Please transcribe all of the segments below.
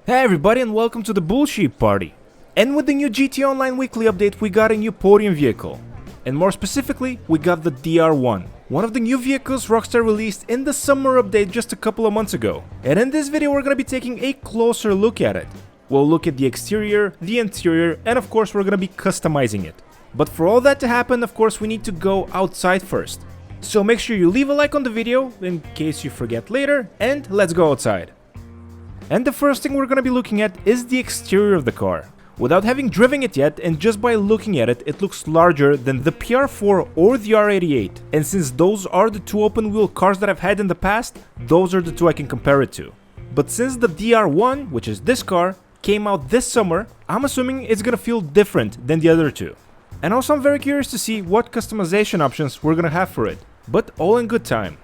Hey everybody and welcome to the Bullshit Party. And with the new GT Online weekly update we got a new Podium vehicle. And more specifically, we got the DR1. One of the new vehicles Rockstar released in the summer update just a couple of months ago. And in this video we're gonna be taking a closer look at it. We'll look at the exterior, the interior, and of course we're gonna be customizing it. But for all that to happen, of course we need to go outside first. So make sure you leave a like on the video, in case you forget later, and let's go outside. And the first thing we're gonna be looking at is the exterior of the car. Without having driven it yet, and just by looking at it, it looks larger than the PR4 or the R88. And since those are the two open wheel cars that I've had in the past, those are the two I can compare it to. But since the DR1, which is this car, came out this summer, I'm assuming it's gonna feel different than the other two. And also I'm very curious to see what customization options we're gonna have for it, but all in good time.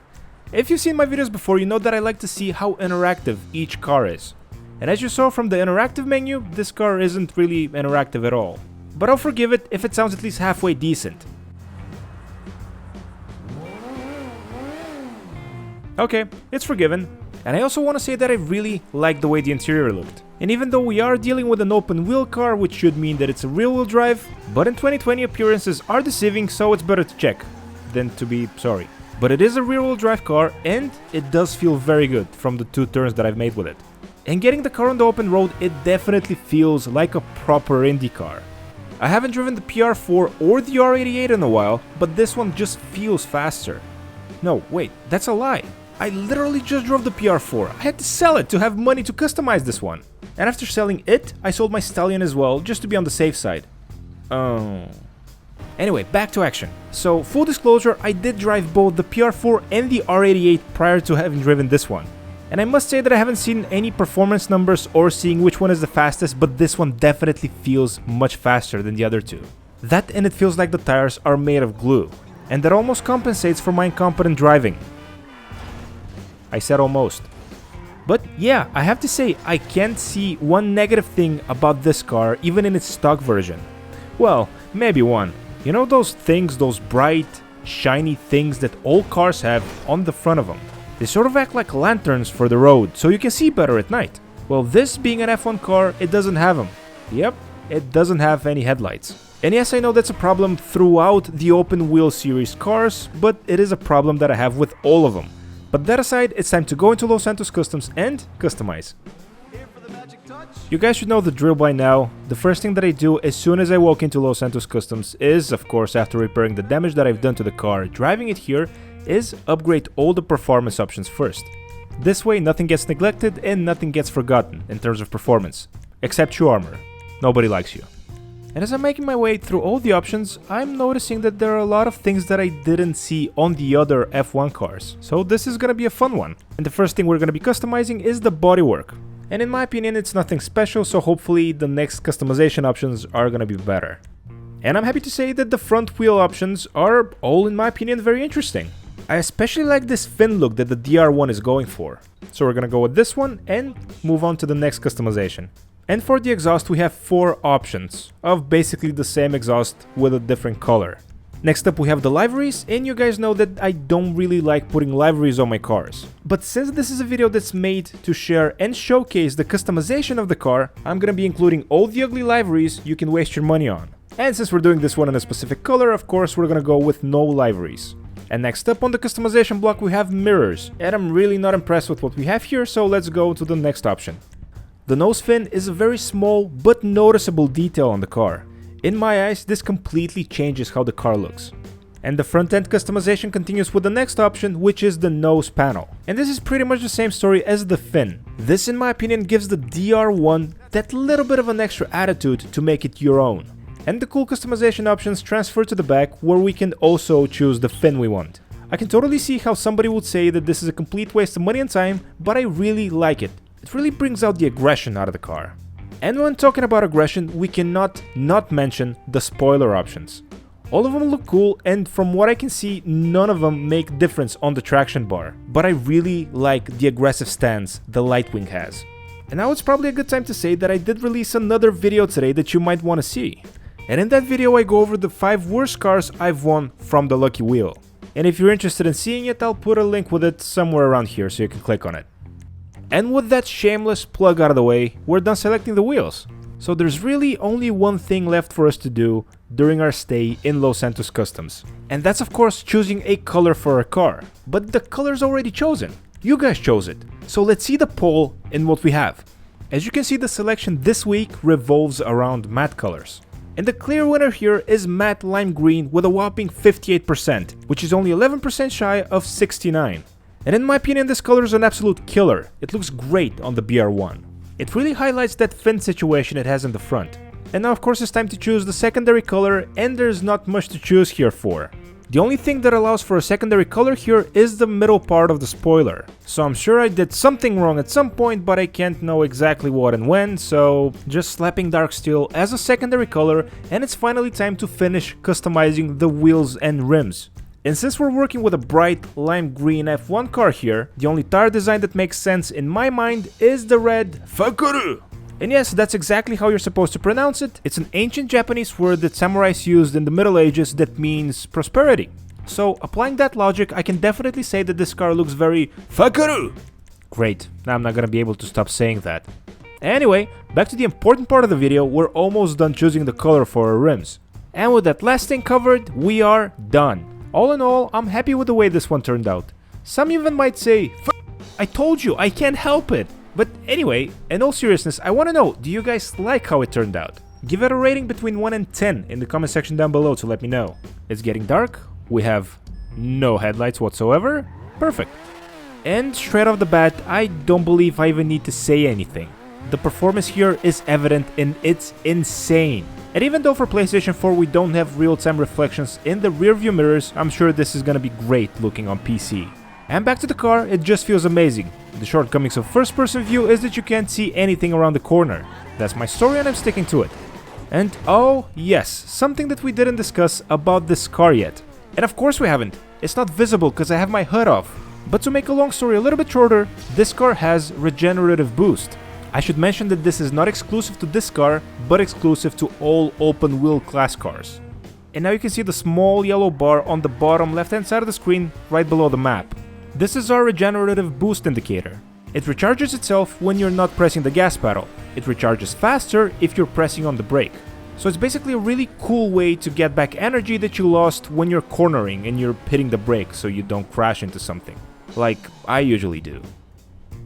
If you've seen my videos before, you know that I like to see how interactive each car is. And as you saw from the interactive menu, this car isn't really interactive at all. But I'll forgive it if it sounds at least halfway decent. Okay, it's forgiven. And I also want to say that I really like the way the interior looked. And even though we are dealing with an open wheel car, which should mean that it's a rear wheel drive, but in 2020 appearances are deceiving, so it's better to check than to be sorry. But it is a rear-wheel drive car and it does feel very good from the two turns that I've made with it. And getting the car on the open road, it definitely feels like a proper Indy car. I haven't driven the PR4 or the R88 in a while, but this one just feels faster. No, wait, that's a lie. I literally just drove the PR4. I had to sell it to have money to customize this one. And after selling it, I sold my Stallion as well, just to be on the safe side. Oh. Anyway, back to action. So, full disclosure, I did drive both the PR4 and the R88 prior to having driven this one. And I must say that I haven't seen any performance numbers or seeing which one is the fastest, but this one definitely feels much faster than the other two. That and it feels like the tires are made of glue. And that almost compensates for my incompetent driving. I said almost. But yeah, I have to say, I can't see one negative thing about this car, even in its stock version. Well, maybe one. You know those things, those bright, shiny things that all cars have on the front of them? They sort of act like lanterns for the road, so you can see better at night. Well, this being an F1 car, it doesn't have them. Yep, it doesn't have any headlights. And yes, I know that's a problem throughout the open wheel series cars, but it is a problem that I have with all of them. But that aside, it's time to go into Los Santos Customs and customize. You guys should know the drill by now. The first thing that I do as soon as I walk into Los Santos Customs is, of course, after repairing the damage that I've done to the car, driving it here, is upgrade all the performance options first. This way nothing gets neglected and nothing gets forgotten in terms of performance. Except true armor. Nobody likes you. And as I'm making my way through all the options, I'm noticing that there are a lot of things that I didn't see on the other F1 cars. So this is gonna be a fun one. And the first thing we're gonna be customizing is the bodywork. And in my opinion, it's nothing special, so hopefully the next customization options are gonna be better. And I'm happy to say that the front wheel options are all, in my opinion, very interesting. I especially like this fin look that the DR1 is going for. So we're gonna go with this one and move on to the next customization. And for the exhaust, we have 4 options of basically the same exhaust with a different color. Next up we have the liveries, and you guys know that I don't really like putting liveries on my cars. But since this is a video that's made to share and showcase the customization of the car, I'm gonna be including all the ugly liveries you can waste your money on. And since we're doing this one in a specific color, of course we're gonna go with no liveries. And next up on the customization block we have mirrors, and I'm really not impressed with what we have here, so let's go to the next option. The nose fin is a very small but noticeable detail on the car. In my eyes, this completely changes how the car looks. And the front end customization continues with the next option, which is the nose panel. And this is pretty much the same story as the fin. This, in my opinion, gives the DR1 that little bit of an extra attitude to make it your own. And the cool customization options transfer to the back, where we can also choose the fin we want. I can totally see how somebody would say that this is a complete waste of money and time, but I really like it. It really brings out the aggression out of the car. And when talking about aggression, we cannot not mention the spoiler options. All of them look cool, and from what I can see, none of them make difference on the traction bar. But I really like the aggressive stance the Lightwing has. And now it's probably a good time to say that I did release another video today that you might want to see. And in that video I go over the 5 worst cars I've won from the Lucky Wheel. And if you're interested in seeing it, I'll put a link with it somewhere around here so you can click on it. And with that shameless plug out of the way, we're done selecting the wheels. So there's really only one thing left for us to do during our stay in Los Santos Customs. And that's of course choosing a color for our car. But the color's already chosen. You guys chose it. So let's see the poll in what we have. As you can see, the selection this week revolves around matte colors. And the clear winner here is matte lime green with a whopping 58%, which is only 11% shy of 69. And in my opinion, this color is an absolute killer. It looks great on the DR1. It really highlights that fin situation it has in the front. And now of course it's time to choose the secondary color, and there's not much to choose here for. The only thing that allows for a secondary color here is the middle part of the spoiler. So I'm sure I did something wrong at some point, but I can't know exactly what and when, so just slapping dark steel as a secondary color, and it's finally time to finish customizing the wheels and rims. And since we're working with a bright lime green F1 car here, the only tire design that makes sense in my mind is the red Fakuru. And yes, that's exactly how you're supposed to pronounce it. It's an ancient Japanese word that samurais used in the Middle Ages that means prosperity. So applying that logic, I can definitely say that this car looks very Fakuru. Great, now I'm not gonna be able to stop saying that. Anyway, back to the important part of the video, we're almost done choosing the color for our rims. And with that last thing covered, we are done. All in all, I'm happy with the way this one turned out. Some even might say, I told you, I can't help it. But anyway, in all seriousness, I want to know, do you guys like how it turned out? Give it a rating between 1 and 10 in the comment section down below to let me know. It's getting dark, we have no headlights whatsoever, perfect. And straight off the bat, I don't believe I even need to say anything. The performance here is evident and it's insane. And even though for PlayStation 4 we don't have real-time reflections in the rearview mirrors, I'm sure this is gonna be great looking on PC. And back to the car, it just feels amazing. The shortcomings of first-person view is that you can't see anything around the corner. That's my story and I'm sticking to it. And oh yes, something that we didn't discuss about this car yet. And of course we haven't. It's not visible because I have my HUD off. But to make a long story a little bit shorter, this car has Regenerative Boost. I should mention that this is not exclusive to this car, but exclusive to all open-wheel class cars. And now you can see the small yellow bar on the bottom left-hand side of the screen, right below the map. This is our Regenerative Boost indicator. It recharges itself when you're not pressing the gas pedal. It recharges faster if you're pressing on the brake. So it's basically a really cool way to get back energy that you lost when you're cornering and you're hitting the brake so you don't crash into something, like I usually do.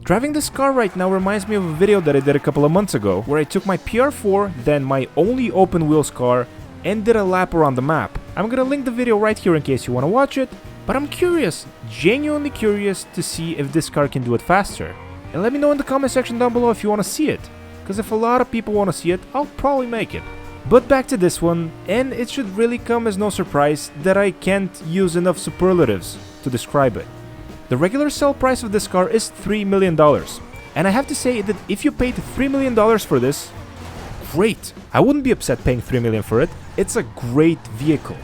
Driving this car right now reminds me of a video that I did a couple of months ago, where I took my PR4, then my only open wheels car, and did a lap around the map. I'm gonna link the video right here in case you wanna watch it, but I'm curious, genuinely curious to see if this car can do it faster. And let me know in the comment section down below if you wanna see it, because if a lot of people wanna see it, I'll probably make it. But back to this one, and it should really come as no surprise that I can't use enough superlatives to describe it. The regular sell price of this car is $3 million, and I have to say that if you paid $3 million for this, great! I wouldn't be upset paying $3 million for it. It's a great vehicle.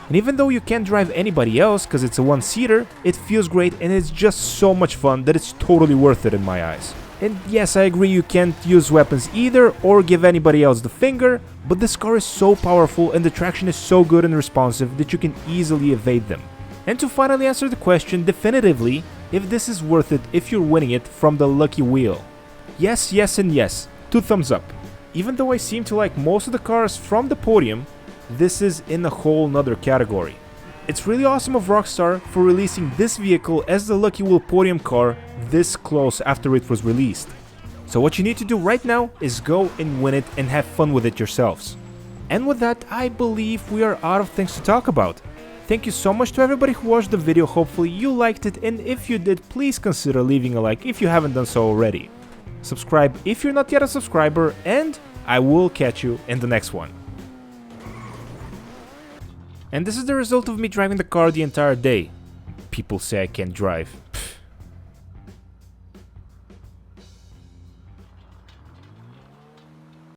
And even though you can't drive anybody else because it's a one-seater, it feels great and it's just so much fun that it's totally worth it in my eyes. And yes, I agree you can't use weapons either or give anybody else the finger, but this car is so powerful and the traction is so good and responsive that you can easily evade them. And to finally answer the question definitively, if this is worth it if you're winning it from the lucky wheel. Yes, yes and yes, 2 thumbs up. Even though I seem to like most of the cars from the Podium, this is in a whole nother category. It's really awesome of Rockstar for releasing this vehicle as the Lucky Wheel Podium car this close after it was released. So what you need to do right now is go and win it and have fun with it yourselves. And with that, I believe we are out of things to talk about. Thank you so much to everybody who watched the video, hopefully you liked it, and if you did, please consider leaving a like if you haven't done so already. Subscribe if you're not yet a subscriber, and I will catch you in the next one. And this is the result of me driving the car the entire day. People say I can't drive.